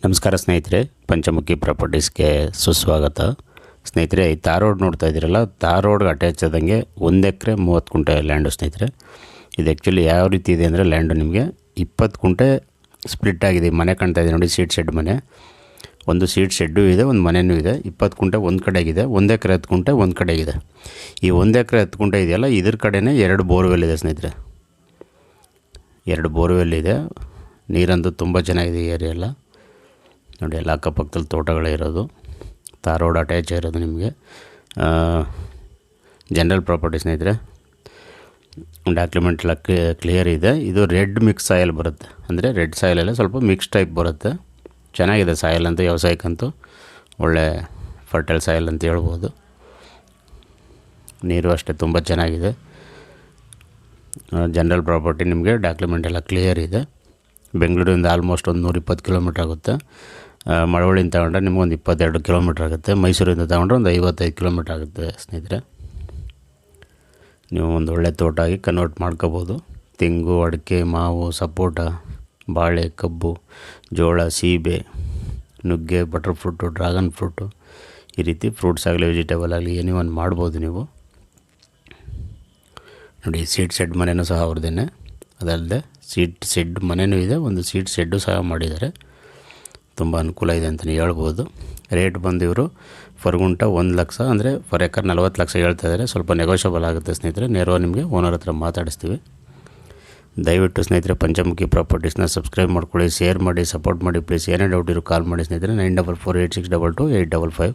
ನಮಸ್ಕಾರ ಸ್ನೇಹಿತರೆ, ಪಂಚಮುಖಿ ಪ್ರಾಪರ್ಟೀಸ್ಗೆ ಸುಸ್ವಾಗತ. ಸ್ನೇಹಿತರೆ, ಈ ತಾರ್ ರೋಡ್ ನೋಡ್ತಾ ಇದ್ದೀರಲ್ಲ, ತಾರ್ ರೋಡ್ಗೆ ಅಟ್ಯಾಚ್ ಆದಂಗೆ 1 ಎಕರೆ 30 ಕುಂಟೆ ಲ್ಯಾಂಡು ಸ್ನೇಹಿತರೆ. ಇದು ಆ್ಯಕ್ಚುಲಿ ಯಾವ ರೀತಿ ಇದೆ ಅಂದರೆ, ಲ್ಯಾಂಡು ನಿಮಗೆ 20 ಕುಂಟೆ ಸ್ಪ್ಲಿಟ್ ಆಗಿದೆ. ಮನೆ ಕಾಣ್ತಾ ಇದೆ ನೋಡಿ, ಸೀಟ್ ಶೆಡ್ ಮನೆ. ಒಂದು ಸೀಟ್ ಶೆಡ್ಡು ಇದೆ, ಒಂದು ಮನೆಯೂ ಇದೆ. 20 ಕುಂಟೆ ಒಂದು ಕಡೆಗಿದೆ, 1 ಎಕರೆ 10 ಕುಂಟೆ ಒಂದು ಕಡೆಗಿದೆ. ಈ 1 ಎಕರೆ 10 ಕುಂಟೆ ಇದೆಯಲ್ಲ, ಇದ್ರ ಕಡೆನೇ 2 ಬೋರ್ವೆಲ್ ಇದೆ ಸ್ನೇಹಿತರೆ. 2 ಬೋರ್ವೆಲ್ ಇದೆ. ನೀರಂತೂ ತುಂಬ ಚೆನ್ನಾಗಿದೆ ಈ ಏರಿಯಾ ಎಲ್ಲ ನೋಡಿ. ಎಲ್ಲ ಅಕ್ಕಪಕ್ಕದಲ್ಲಿ ತೋಟಗಳೇ ಇರೋದು, ತಾರ್ ರೋಡ್ ಅಟ್ಯಾಚ್ ಇರೋದು ನಿಮಗೆ. ಜನರಲ್ ಪ್ರಾಪರ್ಟಿ ಸ್ನೇಹಿತರೆ. ಡಾಕ್ಯುಮೆಂಟ್ ಎಲ್ಲ ಕ್ಲಿಯರ್ ಇದೆ. ಇದು ರೆಡ್ ಮಿಕ್ಸ್ ಸಾಯಿಲ್ ಬರುತ್ತೆ, ಅಂದರೆ ರೆಡ್ ಸಾಯಿಲಲ್ಲೇ ಸ್ವಲ್ಪ ಮಿಕ್ಸ್ ಟೈಪ್ ಬರುತ್ತೆ. ಚೆನ್ನಾಗಿದೆ ಸಾಯಿಲ್ ಅಂತ, ವ್ಯವಸಾಯಕ್ಕಂತೂ ಒಳ್ಳೆ ಫರ್ಟೈಲ್ ಸಾಯಿಲ್ ಅಂತ ಹೇಳ್ಬೋದು. ನೀರು ಅಷ್ಟೇ ತುಂಬ ಚೆನ್ನಾಗಿದೆ. ಜನರಲ್ ಪ್ರಾಪರ್ಟಿ ನಿಮಗೆ ಡಾಕ್ಯುಮೆಂಟ್ ಎಲ್ಲ ಕ್ಲಿಯರ್ ಇದೆ. ಬೆಂಗಳೂರಿಂದ ಆಲ್ಮೋಸ್ಟ್ ಒಂದು 120 ಕಿಲೋಮೀಟ್ರ್ ಆಗುತ್ತೆ. ಮಳವಳ್ಳಿಯಿಂದ ತಗೊಂಡ್ರೆ ನಿಮಗೊಂದು 22 ಕಿಲೋಮೀಟ್ರ್ ಆಗುತ್ತೆ. ಮೈಸೂರಿಂದ ತಗೊಂಡ್ರೆ ಒಂದು 55 ಕಿಲೋಮೀಟ್ರ್ ಆಗುತ್ತೆ ಸ್ನೇಹಿತರೆ. ನೀವು ಒಂದು ಒಳ್ಳೆ ತೋಟ ಆಗಿ ಕನ್ವರ್ಟ್ ಮಾಡ್ಕೋಬೋದು. ತೆಂಗು, ಅಡಿಕೆ, ಮಾವು, ಸಪೋಟ, ಬಾಳೆ, ಕಬ್ಬು, ಜೋಳ, ಸೀಬೆ, ನುಗ್ಗೆ, ಬಟರ್ ಫ್ರೂಟು, ಡ್ರ್ಯಾಗನ್ ಫ್ರೂಟು, ಈ ರೀತಿ ಫ್ರೂಟ್ಸ್ ಆಗಲಿ ವೆಜಿಟೇಬಲ್ ಆಗಲಿ ಏನೇ ಒಂದು ಮಾಡ್ಬೋದು ನೀವು ನೋಡಿ. ಸೀಟ್ ಶೆಡ್ ಮನೆಯೂ ಸಹ ಅವ್ರದ್ದೇನೆ. ಅದಲ್ಲದೆ ಸೀಟ್ ಶೆಡ್ ಮನೆಯೂ ಇದೆ, ಒಂದು ಸೀಟ್ ಶೆಡ್ಡು ಸಹ ಮಾಡಿದ್ದಾರೆ. ತುಂಬ ಅನುಕೂಲ ಇದೆ ಅಂತಲೇ ಹೇಳ್ಬೋದು. ರೇಟ್ ಬಂದು ಇವರು ಫರ್ ಗುಂಟ 1 ಲಕ್ಷ, ಅಂದರೆ ಫರ್ ಎಕರ್ 40 ಲಕ್ಷ ಹೇಳ್ತಾ ಇದ್ದಾರೆ. ಸ್ವಲ್ಪ ನೆಗೋಷಿಯಬಲ್ ಆಗುತ್ತೆ ಸ್ನೇಹಿತರೆ. ನೇರವಾಗಿ ನಿಮಗೆ ಓನರ್ ಹತ್ರ ಮಾತಾಡಿಸ್ತೀವಿ. ದಯವಿಟ್ಟು ಸ್ನೇಹಿತರೆ, ಪಂಚಮುಖಿ ಪ್ರಾಪರ್ಟೀಸ್ನ ಸಬ್ಸ್ಕ್ರೈಬ್ ಮಾಡ್ಕೊಳ್ಳಿ, ಶೇರ್ ಮಾಡಿ, ಸಪೋರ್ಟ್ ಮಾಡಿ ಪ್ಲೀಸ್. ಏನೇ ಡೌಟ್ ಇರೋ ಕಾಲ್ ಮಾಡಿ ಸ್ನೇಹಿತರೆ. 9448622855.